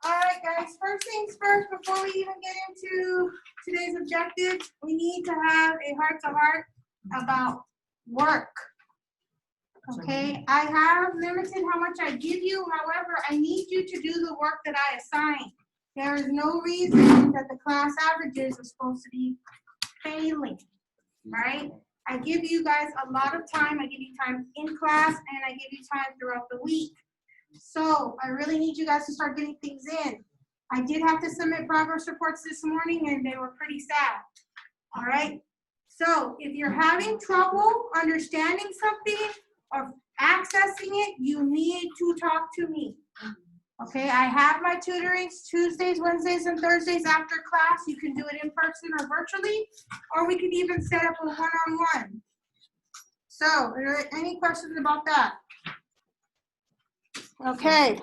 All right, guys, first things first, before we even get into today's objectives, we need to have a heart-to-heart about work. Okay, I have limited how much I give you. However, I need you to do the work that I assign. There is no reason that the class averages are supposed to be failing, right? I give you guys a lot of time. I give you time in class, and I give you time throughout the week. So I really need you guys to start getting things in. I did have to submit progress reports this morning, and they were pretty sad. All right? So if you're having trouble understanding something or accessing it, you need to talk to me. Okay, I have my tutorings Tuesdays, Wednesdays, and Thursdays after class. You can do it in person or virtually, or we could even set up a one-on-one. So, are there any questions about that? Okay.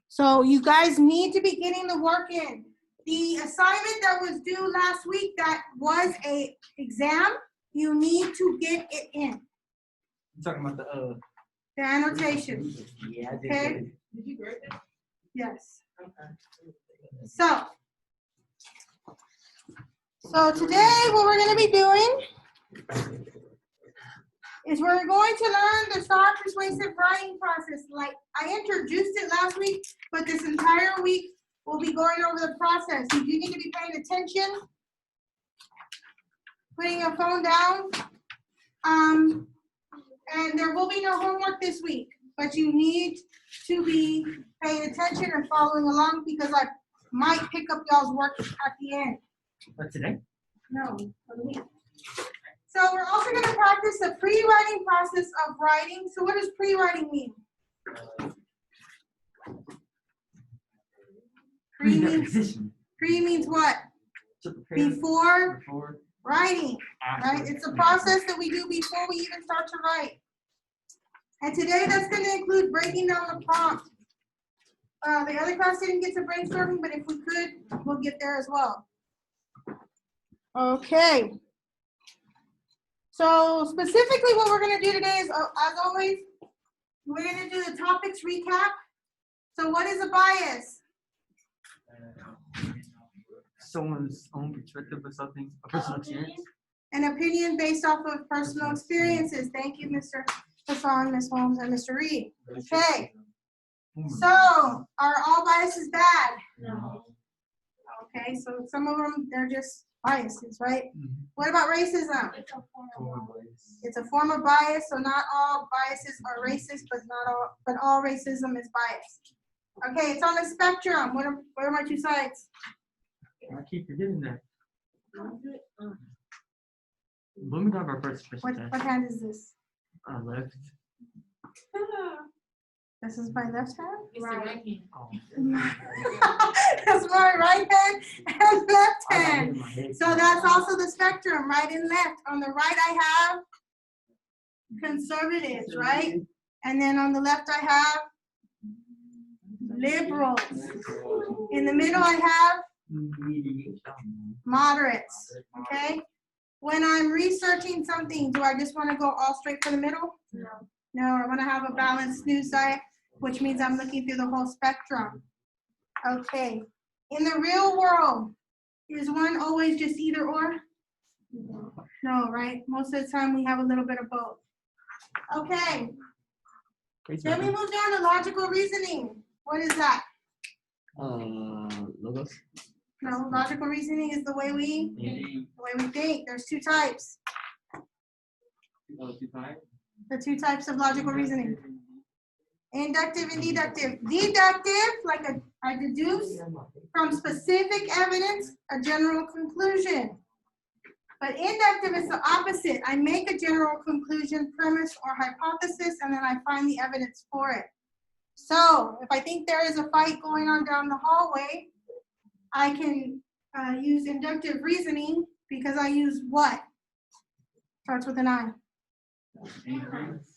So, you guys need to be getting the work in. The assignment that was due last week, that was an exam, you need to get it in. I'm talking about the annotation. Yeah, I did. Okay. Did you grade it? Yes. Okay. So today what we're going to be doing is we're going to learn the STAR persuasive writing process. Like I introduced it last week, but this entire week we'll be going over the process. You need to be paying attention, putting your phone down, and there will be no homework this week, but you need to be paying attention and following along because I might pick up y'all's work at the end. What, today? No, for the week. So we're also going to practice the pre-writing process of writing. So what does pre-writing mean? Pre means what? Before writing, right? It's a process that we do before we even start to write. And today that's going to include breaking down the prompt. The other class didn't get to brainstorming, but if we could, we'll get there as well. Okay. So specifically what we're going to do today is, as always, we're going to do the topics recap. So what is a bias? Someone's own perspective of something, a personal experience. An opinion based off of personal experiences. Thank you, Mr. Hassan, Ms. Holmes, and Mr. Reed. Okay. So, are all biases bad? No. Okay, so some of them, they're just biases, right? Mm-hmm. What about racism? It's a form of bias, so not all biases are racist, but all racism is bias. Okay, it's on a spectrum. What are my two sides? I keep forgetting that. Let me talk about first What hand is this? left. This is my left hand? It's the right hand. Oh. That's my right hand and left hand. So that's also the spectrum, right and left. On the right I have conservatives, right? And then on the left I have liberals. In the middle I have moderates, okay? When I'm researching something, do I just want to go all straight for the middle? No. No, I want to have a balanced news site, which means I'm looking through the whole spectrum. Okay. In the real world, is one always just either or? No, right? Most of the time we have a little bit of both. Okay. Then we move down to logical reasoning. What is that? Logos. No, logical reasoning is the way we think. There's two types. The two types of logical reasoning. Inductive and deductive. Deductive, like I deduce from specific evidence a general conclusion. But inductive is the opposite. I make a general conclusion, premise, or hypothesis, and then I find the evidence for it. So if I think there is a fight going on down the hallway, I can use inductive reasoning because I use what? Starts with an I.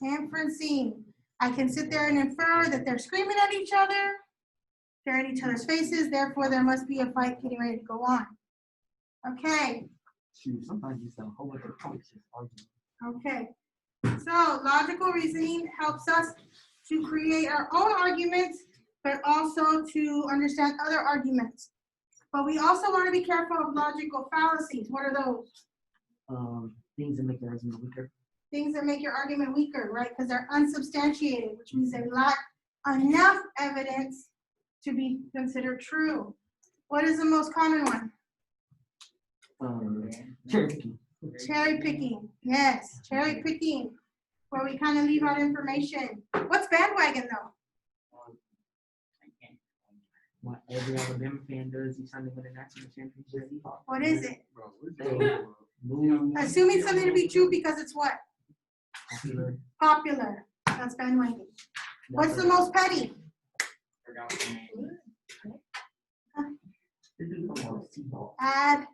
Inferencing. I can sit there and infer that they're screaming at each other, they're in each other's faces, therefore there must be a fight getting ready to go on. Okay. Sometimes you sound a whole bunch of points just arguing. Okay. So logical reasoning helps us to create our own arguments but also to understand other arguments. But we also want to be careful of logical fallacies. What are those? Things that make the argument weaker. Things that make your argument weaker, right? Because they're unsubstantiated, which means they lack enough evidence to be considered true. What is the most common one? Cherry picking. Cherry picking. Yes, cherry picking, where we kind of leave out information. What's bandwagon though? What every Alabama fan does each time they win a national championship. What is it? They move Assuming something to be true because it's what? popular. Popular. That's bandwagon. What's the most petty? Ad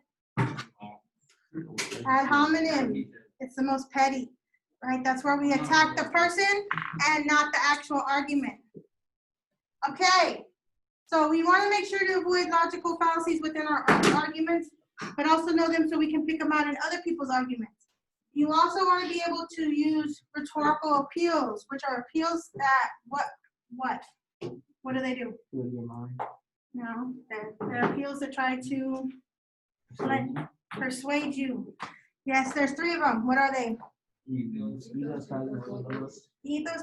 hominem. It's the most petty, right? That's where we attack the person and not the actual argument. Okay, so we want to make sure to avoid logical fallacies within our arguments, but also know them so we can pick them out in other people's arguments. You also want to be able to use rhetorical appeals, which are appeals that what do they do? No, they're appeals that try to persuade you. Yes, there's 3 of them. What are they? Ethos,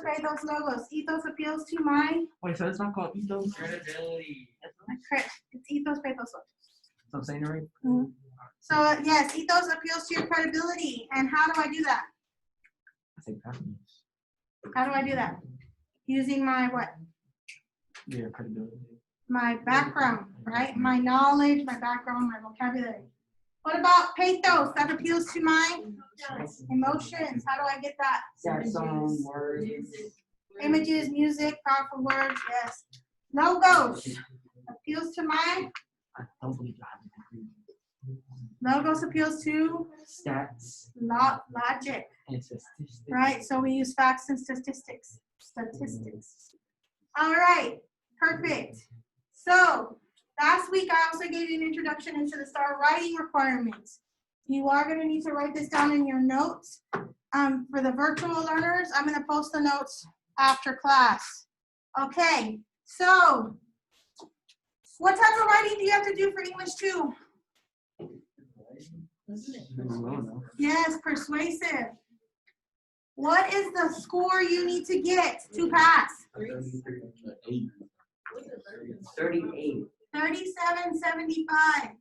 pathos, logos. Ethos appeals to my. Wait, so it's not called ethos? Credibility. Correct. It's ethos, pathos, logos. So I'm saying it right? Mm-hmm. So yes, ethos appeals to your credibility. And how do I do that? I say confidence. How do I do that? Using my what? Yeah, credibility. My background, right? My knowledge, my background, my vocabulary. What about pathos? That appeals to my emotions. How do I get that? Sad song, words. Images, music, powerful words, yes. Logos appeals to my. I don't believe I Logos appeals to stats logic, and statistics. right? So we use facts and statistics. All right, perfect. So last week I also gave you an introduction into the STAR writing requirements. You are going to need to write this down in your notes. For the virtual learners, I'm going to post the notes after class. Okay, so what type of writing do you have to do for English 2? Yes, persuasive. What is the score you need to get to pass? 38. 37.75.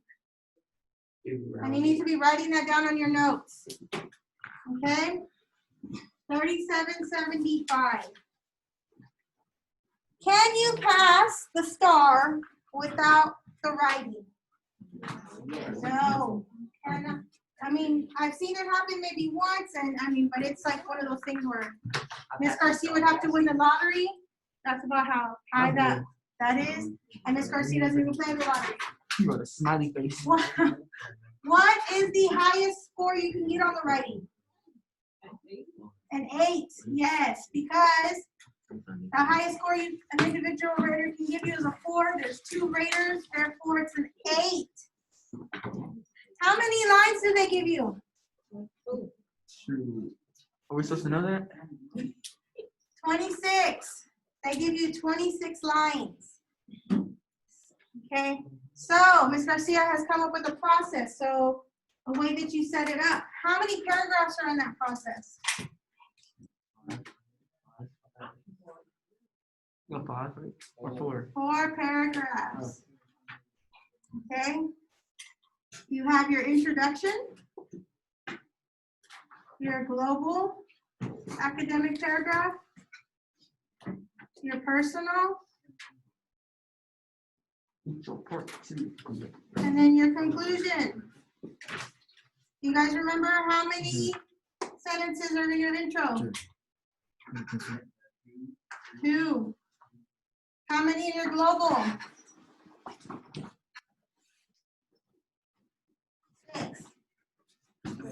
And you need to be writing that down on your notes. Okay? 37.75. Can you pass the STAR without the writing? No. Cannot. I mean, I've seen it happen maybe once, and I mean, but it's like one of those things where Miss Garcia would have to win the lottery. That's about how high that is. And Miss Garcia doesn't even play the lottery. You got a smiley face. What is the highest score you can get on the writing? An 8, yes, because the highest score an individual rater can give you is a 4. There's 2 raters, therefore it's an 8. How many lines do they give you? True. Are we supposed to know that? 26. They give you 26 lines. Okay, so Ms. Garcia has come up with a process. So a way that you set it up. How many paragraphs are in that process? What, 5 or 4? 4 paragraphs. Okay. You have your introduction, your global academic paragraph, your personal, and then your conclusion. You guys remember how many sentences are in your intro? 2. How many in your global?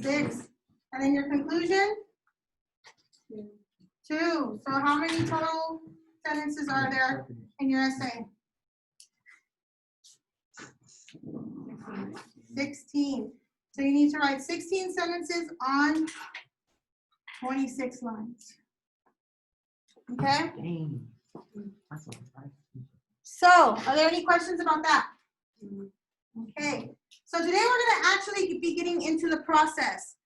6. And then your conclusion? 2. So how many total sentences are there in your essay? 16. So you need to write 16 sentences on 26 lines. Okay? Dang. That's a lot. So, are there any questions about that? Okay, so today we're going to actually be getting into the process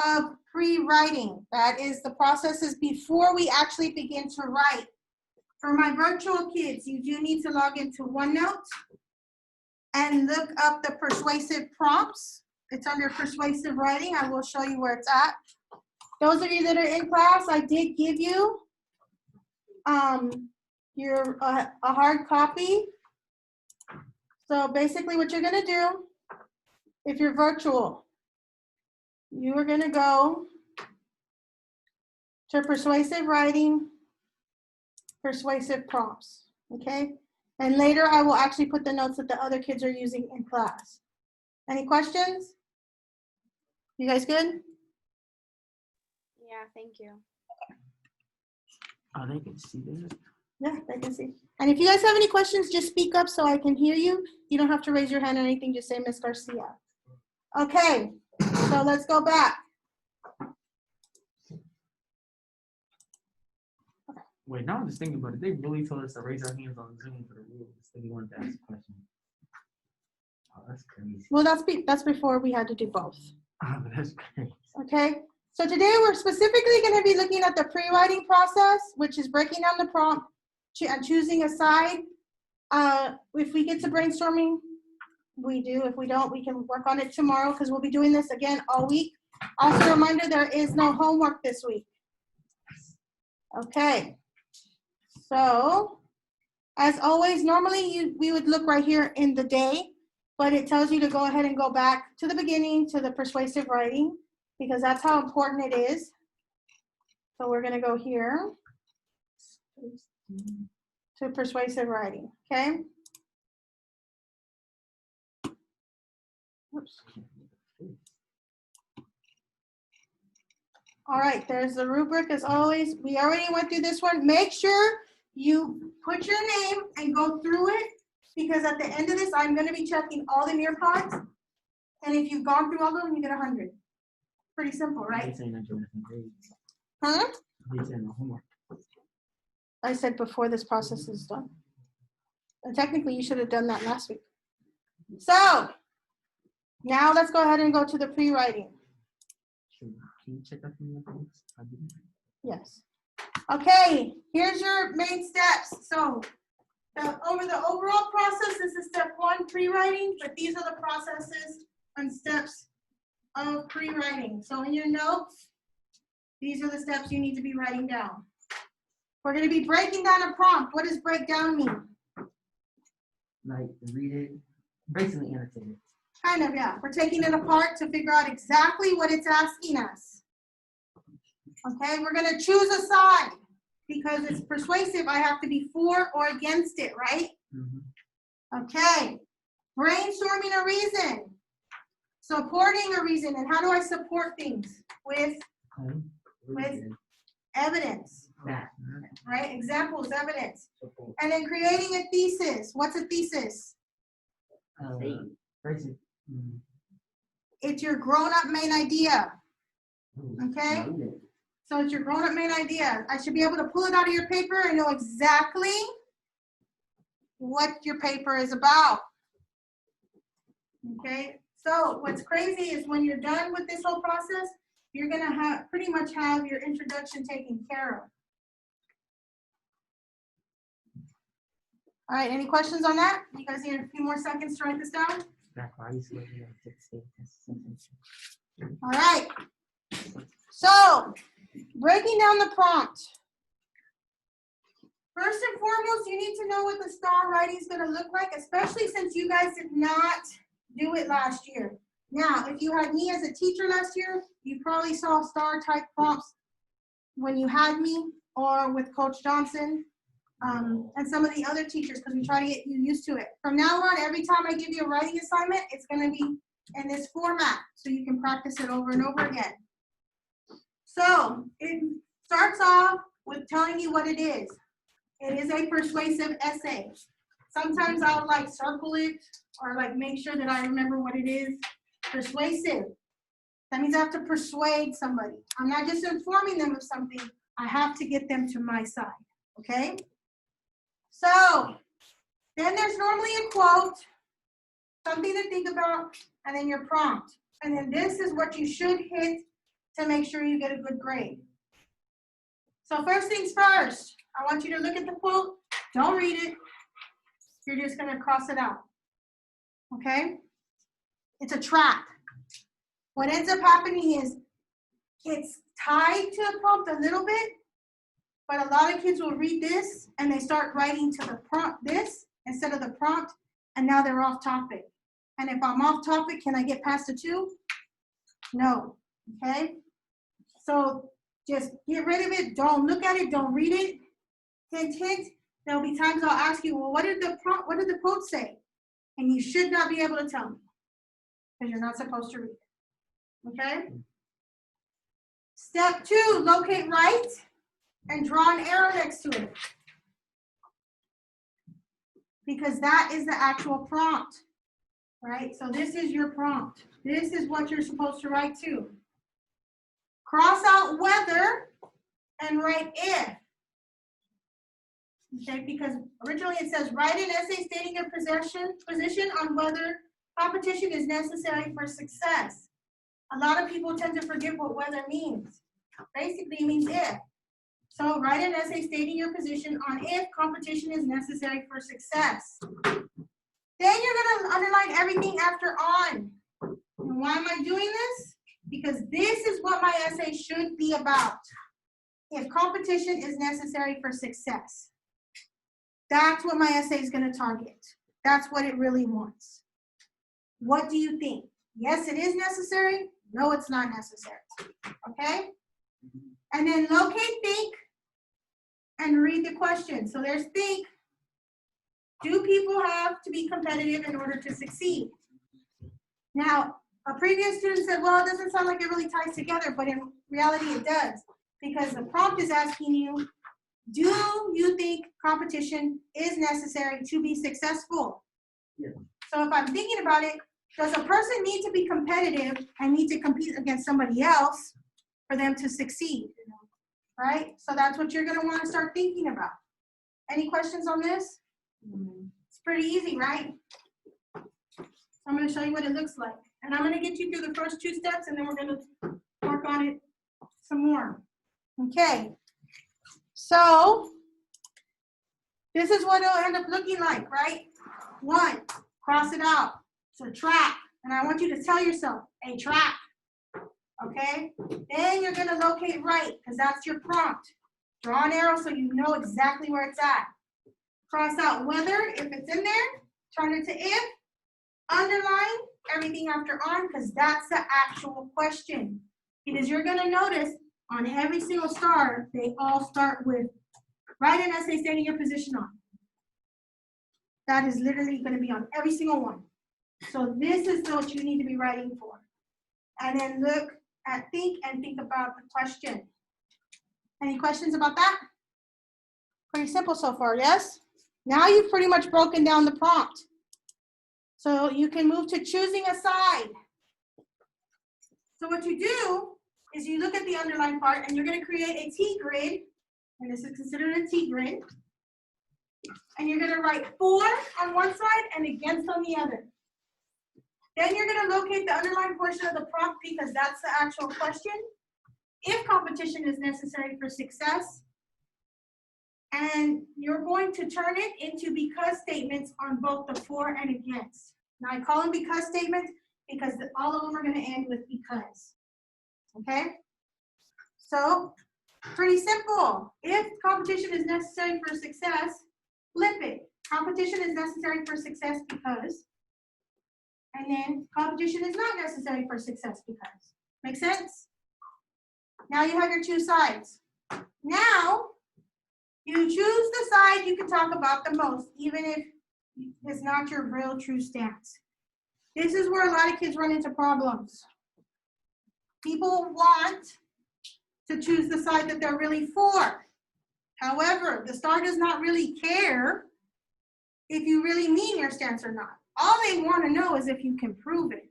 of pre-writing. That is the processes before we actually begin to write. For my virtual kids, you do need to log into OneNote and look up the persuasive prompts. It's under persuasive writing. I will show you where it's at. Those of you that are in class, I did give you your a hard copy. So basically what you're going to do, if you're virtual, you are going to go to persuasive writing, persuasive prompts, okay? And later I will actually put the notes that the other kids are using in class. Any questions? You guys good? Yeah, thank you. Oh, they can see this. Yeah, they can see. And if you guys have any questions, just speak up so I can hear you. You don't have to raise your hand or anything, just say Miss Garcia. Okay, so let's go back. Wait, now I'm just thinking about it. They really told us to raise our hands on Zoom for the rules. Then we wanted to ask a question. Oh, that's crazy. Well, that's before we had to do both. Oh, that's crazy. Okay, so today we're specifically going to be looking at the pre-writing process, which is breaking down the prompt and choosing a side. If we get to brainstorming, we do. If we don't, we can work on it tomorrow because we'll be doing this again all week. Also, a reminder, there is no homework this week. Okay, so as always, normally we would look right here in the day, but it tells you to go ahead and go back to the beginning to the persuasive writing because that's how important it is. So we're going to go here to persuasive writing, okay? Oops. All right, there's the rubric as always. We already went through this one. Make sure you put your name and go through it because at the end of this, I'm going to be checking all the Nearpods. And if you've gone through all of them, you get 100. Pretty simple, right? They saying that you're different grades. Huh? They saying no homework. I said before this process is done. And technically, you should have done that last week. So now let's go ahead and go to the pre-writing. Can you check that from your things? I didn't. Yes. Okay, here's your main steps. So over the overall process, this is step 1, pre-writing, but these are the processes and steps of pre-writing. So in your notes, these are the steps you need to be writing down. We're going to be breaking down a prompt. What does break down mean? Like, read it, basically annotate it. Kind of, yeah. We're taking it apart to figure out exactly what it's asking us. Okay, we're going to choose a side. Because it's persuasive, I have to be for or against it, right? Mm-hmm. Okay. Brainstorming a reason. Supporting a reason. And how do I support things? With evidence. That. Right? Examples, evidence. And then creating a thesis. What's a thesis? Basic. It's your grown-up main idea. Okay? So it's your grown-up main idea. I should be able to pull it out of your paper and know exactly what your paper is about. Okay? So what's crazy is when you're done with this whole process, you're going to pretty much have your introduction taken care of. All right, any questions on that? You guys need a few more seconds to write this down? All right. So, breaking down the prompt. First and foremost, you need to know what the star writing is going to look like, especially since you guys did not do it last year. Now, if you had me as a teacher last year, you probably saw star type prompts when you had me or with Coach Johnson and some of the other teachers because we try to get you used to it. From now on, every time I give you a writing assignment, it's going to be in this format so you can practice it over and over again. So it starts off with telling you what it is. It is a persuasive essay. Sometimes I'll like circle it or like make sure that I remember what it is. Persuasive. That means I have to persuade somebody. I'm not just informing them of something. I have to get them to my side. Okay? So Then there's normally a quote, something to think about, and then your prompt. And then this is what you should hit to make sure you get a good grade. So first things first, I want you to look at the quote. Don't read it. You're just going to cross it out. Okay? It's a trap. What ends up happening is it's tied to a prompt a little bit, but a lot of kids will read this and they start writing to the prompt this instead of the prompt, and now they're off topic. And if I'm off topic, can I get past a 2? No. Okay? So just get rid of it. Don't look at it. Don't read it. Hint, hint. There'll be times I'll ask you, well, what did the quote say? And you should not be able to tell me because you're not supposed to read it. Okay? Step 2, locate right and draw an arrow next to it. Because that is the actual prompt. Right? So this is your prompt. This is what you're supposed to write to. Cross out whether and write if. Okay, because originally it says write an essay stating your position on whether competition is necessary for success. A lot of people tend to forget what whether means. Basically, it means if. So write an essay stating your position on if competition is necessary for success. Then you're going to underline everything after on. And why am I doing this? Because this is what my essay should be about. If competition is necessary for success. That's what my essay is going to target. That's what it really wants. What do you think? Yes, it is necessary. No, it's not necessary. Okay? And then locate think and read the question. So there's think. Do people have to be competitive in order to succeed? Now, a previous student said, well, it doesn't sound like it really ties together, but in reality it does. Because the prompt is asking you, do you think competition is necessary to be successful? Yeah. So if I'm thinking about it, does a person need to be competitive and need to compete against somebody else for them to succeed? Right? So that's what you're going to want to start thinking about. Any questions on this? It's pretty easy, right? So I'm going to show you what it looks like. And I'm going to get you through the first 2 steps, and then we're going to work on it some more. Okay. So this is what it'll end up looking like, right? 1, cross it out. It's a trap. And I want you to tell yourself, a trap. Okay? Then you're going to locate right, because that's your prompt. Draw an arrow so you know exactly where it's at. Cross out whether, if it's in there, turn it to if, underline everything after on, because that's the actual question. Because you're going to notice on every single star, they all start with write an essay stating your position on. That is literally going to be on every single one. So this is what you need to be writing for. And then look at think and think about the question. Any questions about that? Pretty simple so far, yes? Now you've pretty much broken down the prompt. So you can move to choosing a side. So what you do is you look at the underlined part and you're going to create a T grid. And this is considered a T grid. And you're going to write for on one side and against on the other. Then you're going to locate the underlined portion of the prompt because that's the actual question. If competition is necessary for success. And you're going to turn it into because statements on both the for and against. Now I call them because statements because all of them are going to end with because. Okay? So, pretty simple. If competition is necessary for success, flip it. Competition is necessary for success because. And then competition is not necessary for success because. Make sense? Now you have your 2 sides. Now, you choose the side you can talk about the most, even if it's not your real true stance. This is where a lot of kids run into problems. People want to choose the side that they're really for. However, the star does not really care if you really mean your stance or not. All they want to know is if you can prove it.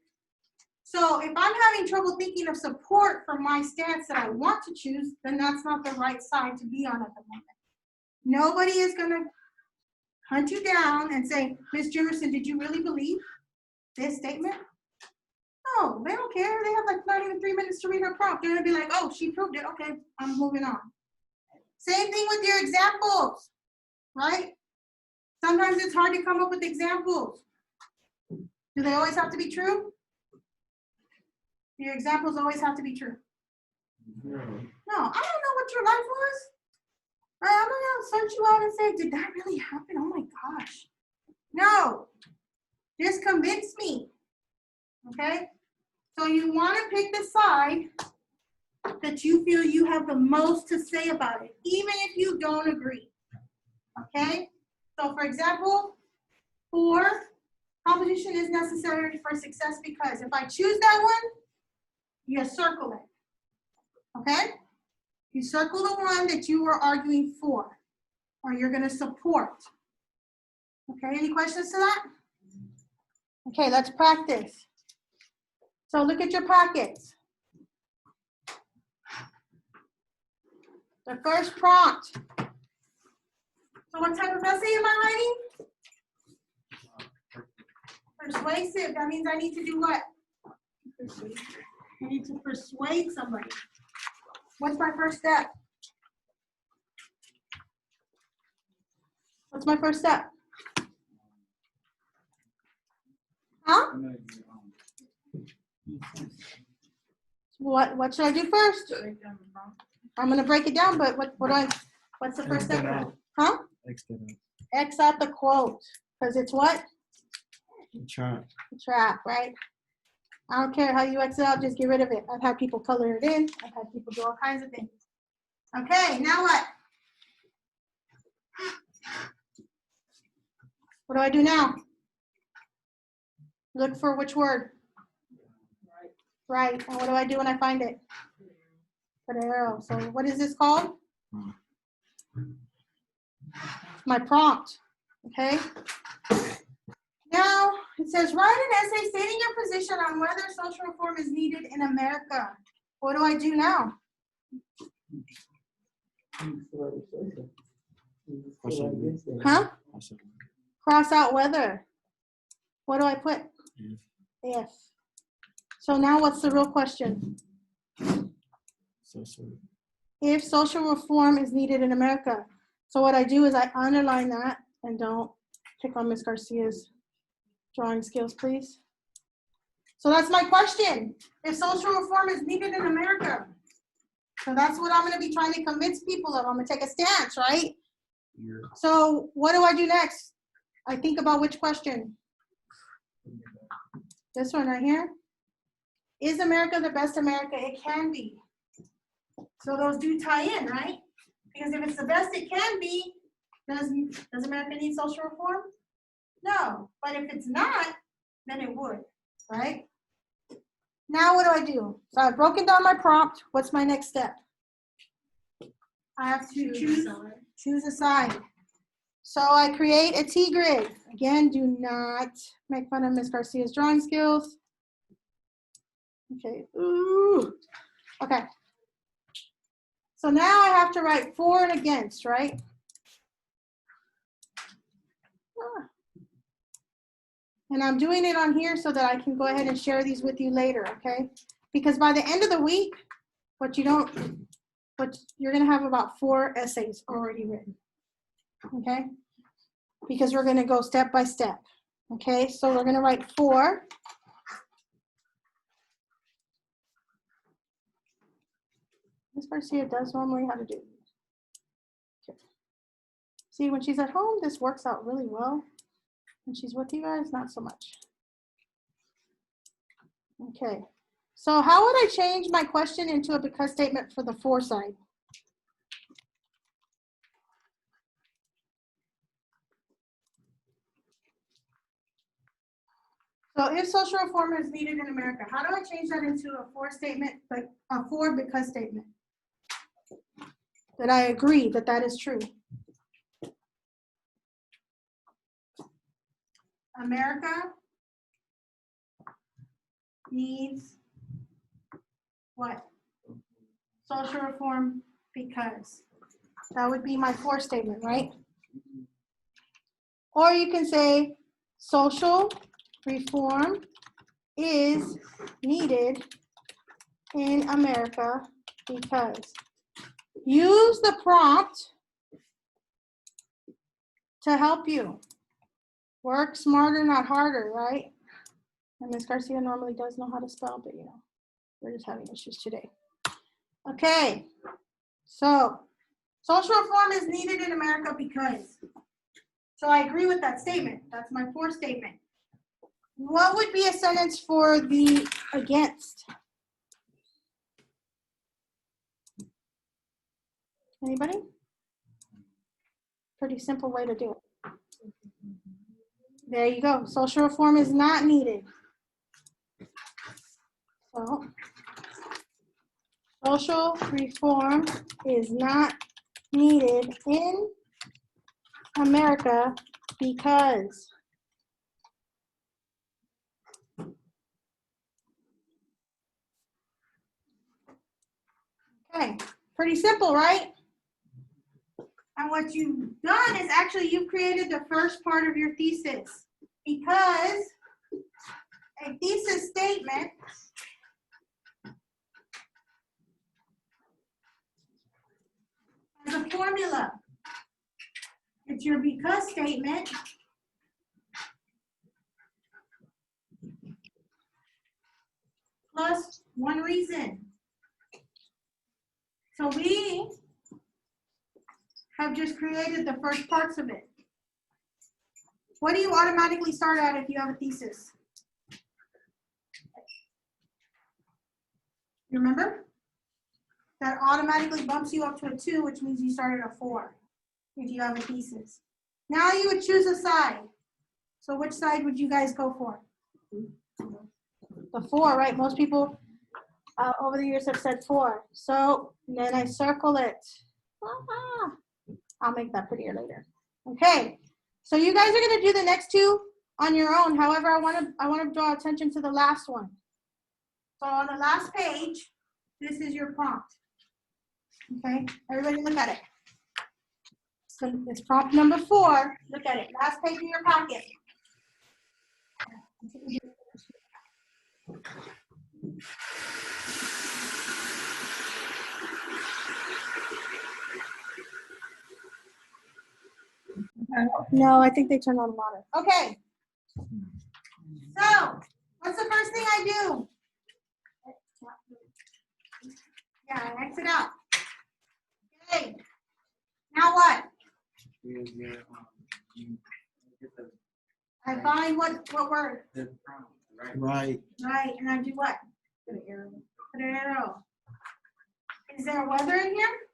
So if I'm having trouble thinking of support for my stance that I want to choose, then that's not the right side to be on at the moment. Nobody is going to hunt you down and say, Ms. Jimerson, did you really believe this statement? No, they don't care. They have like not even 3 minutes to read her prompt. They're gonna be like, oh, she proved it. Okay, I'm moving on. Same thing with your examples, right? Sometimes it's hard to come up with examples. Do they always have to be true? Do your examples always have to be true? No, I don't know what your life was. I'm gonna search you out and say, did that really happen? Oh my gosh. No, just convince me, okay? So you wanna pick the side that you feel you have the most to say about it, even if you don't agree, okay? So for example, 4, competition is necessary for success because if I choose that one, you circle it, okay? You circle the one that you were arguing for, or you're gonna support. Okay, any questions to that? Okay, let's practice. So look at your packets. The first prompt. So what type of essay am I writing? Persuasive, that means I need to do what? I need to persuade somebody. What's my first step? What's my first step? Huh? What should I do first? I'm gonna break it down, but what's the first step? Huh? X out the quote, because it's what? Trap. A trap, right? I don't care how you X it out, just get rid of it. I've had people color it in. I've had people do all kinds of things. Okay, now what? What do I do now? Look for which word? Right. And what do I do when I find it? Put an arrow. So what is this called? My prompt. Okay. Now it says write an essay stating your position on whether social reform is needed in America. What do I do now? Huh? Cross out whether. What do I put? If. So now what's the real question? If social reform is needed in America. So what I do is I underline that and don't pick on Ms. Garcia's drawing skills, please. So that's my question. If social reform is needed in America. So that's what I'm going to be trying to convince people of. I'm going to take a stance, right? Yeah. So what do I do next? I think about which question? This one right here. Is America the best America? It can be. So those do tie in, right? Because if it's the best it can be, does America need social reform? No. But if it's not, then it would, right? Now what do I do? So I've broken down my prompt. What's my next step? I have to choose a side. So I create a T-grid. Again, do not make fun of Ms. Garcia's drawing skills. Okay. Ooh. Okay. So now I have to write for and against, right? And I'm doing it on here so that I can go ahead and share these with you later, okay? Because by the end of the week, you're gonna have about 4 essays already written, okay? Because we're gonna go step by step, okay? So we're gonna write 4. Ms. Garcia does normally how to do. Okay. See, when she's at home, this works out really well. When she's with you guys, not so much. Okay, so how would I change my question into a because statement for the for side? So if social reform is needed in America, how do I change that into a for statement, but a for because statement? That I agree that that is true. America needs what? Social reform because. That would be my for statement, right? Or you can say social reform is needed in America because. Use the prompt to help you. Work smarter, not harder, right? And Ms. Garcia normally does know how to spell, but you know, we're just having issues today. Okay, so social reform is needed in America because. So I agree with that statement. That's my fourth statement. What would be a sentence for the against? Anybody? Pretty simple way to do it. There you go. Social reform is not needed. So, social reform is not needed in America because. Okay, pretty simple, right? And what you've done is actually you've created the first part of your thesis, because a thesis statement has a formula. It's your because statement plus one reason. So we have just created the first parts of it. What do you automatically start at if you have a thesis? You remember? That automatically bumps you up to a 2, which means you started at a 4 if you have a thesis. Now you would choose a side. So which side would you guys go for? The 4, right? Most people over the years have said 4. So then I circle it. I'll make that prettier later. Okay. So you guys are going to do the next 2 on your own. However, I want to draw attention to the last one. So on the last page, this is your prompt. Okay, everybody look at it. So it's prompt number 4. Look at it. Last page in your packet. No, I think they turned on the monitor. Okay. So, what's the first thing I do? Yeah, I exit out. Okay. Now what? I find what word? Right. Right, and I do what? Put an arrow. Put an arrow. Is there a weather in here?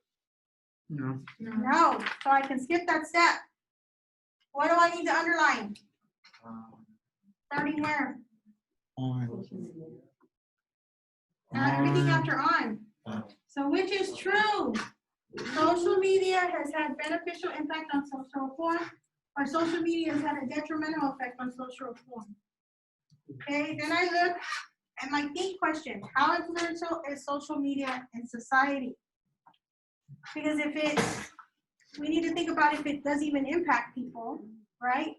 No. No, so I can skip that step. What do I need to underline? Starting where? On. Everything after on. So which is true? Social media has had beneficial impact on social reform, or social media has had a detrimental effect on social reform. Okay, then I look at my key question. How influential is social media in society? Because if we need to think about if it does even impact people, right?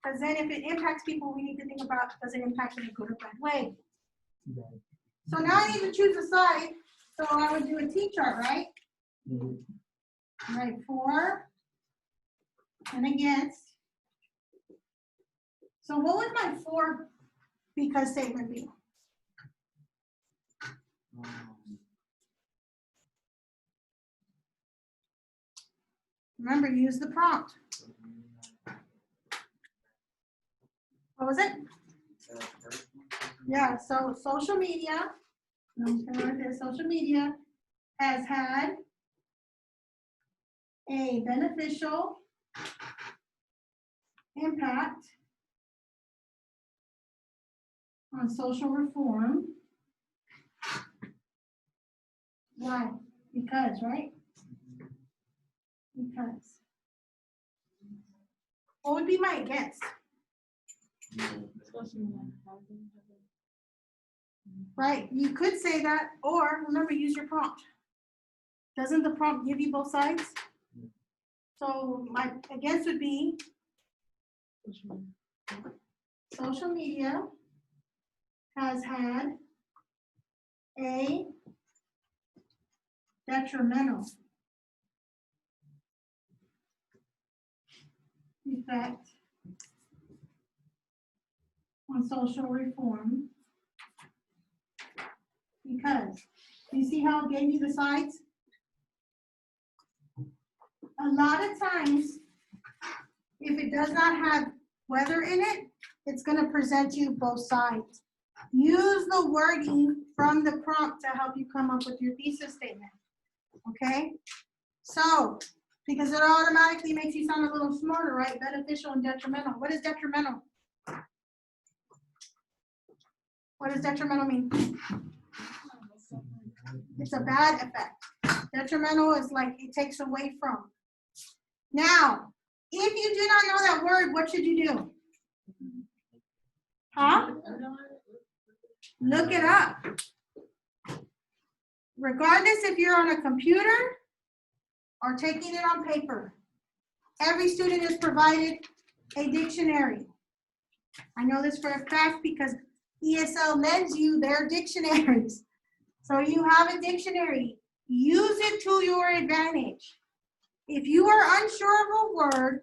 Because then if it impacts people, we need to think about, does it impact in a good or bad way? So now I need to choose a side. So I would do a T-chart, right? Right, for and against. So what would my for because statement be? Remember, use the prompt. What was it? Yeah, so social media, I'm just gonna write this, social media has had a beneficial impact on social reform. Why? Because, right? Because. What would be my against? Right, you could say that, or remember, use your prompt. Doesn't the prompt give you both sides? So my against would be social media has had a detrimental effect on social reform because, you see how it gave you the sides? A lot of times, if it does not have whether in it, it's going to present you both sides. Use the wording from the prompt to help you come up with your thesis statement. Okay? So, because it automatically makes you sound a little smarter, right? Beneficial and detrimental. What is detrimental? What does detrimental mean? It's a bad effect. Detrimental is like it takes away from. Now, if you do not know that word, what should you do? Huh? Look it up. Regardless if you're on a computer or taking it on paper, every student is provided a dictionary. I know this for a fact because ESL lends you their dictionaries. So you have a dictionary. Use it to your advantage. If you are unsure of a word,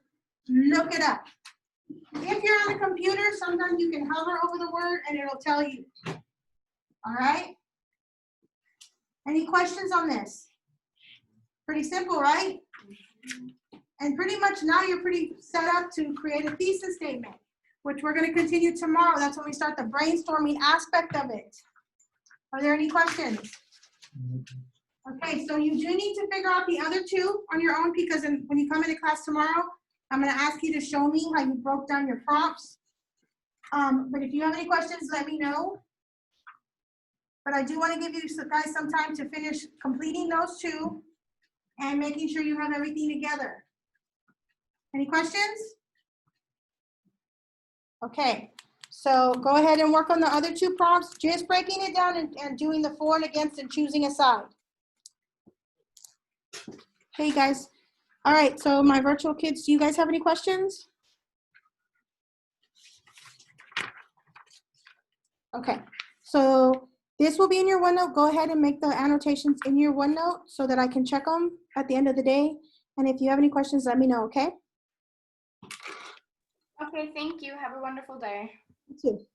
look it up. If you're on a computer, sometimes you can hover over the word and it'll tell you. All right? Any questions on this? Pretty simple, right? And pretty much now you're pretty set up to create a thesis statement, which we're going to continue tomorrow. That's when we start the brainstorming aspect of it. Are there any questions? Okay, so you do need to figure out the other two on your own because when you come into class tomorrow, I'm going to ask you to show me how you broke down your prompts. But if you have any questions, let me know. But I do want to give you guys some time to finish completing those two and making sure you have everything together. Any questions? Okay, so go ahead and work on the other two prompts, just breaking it down and doing the for and against and choosing a side. Hey guys. All right, so my virtual kids, do you guys have any questions? Okay, so this will be in your OneNote. Go ahead and make the annotations in your OneNote so that I can check them at the end of the day. And if you have any questions, let me know, okay? Okay, thank you. Have a wonderful day. You too.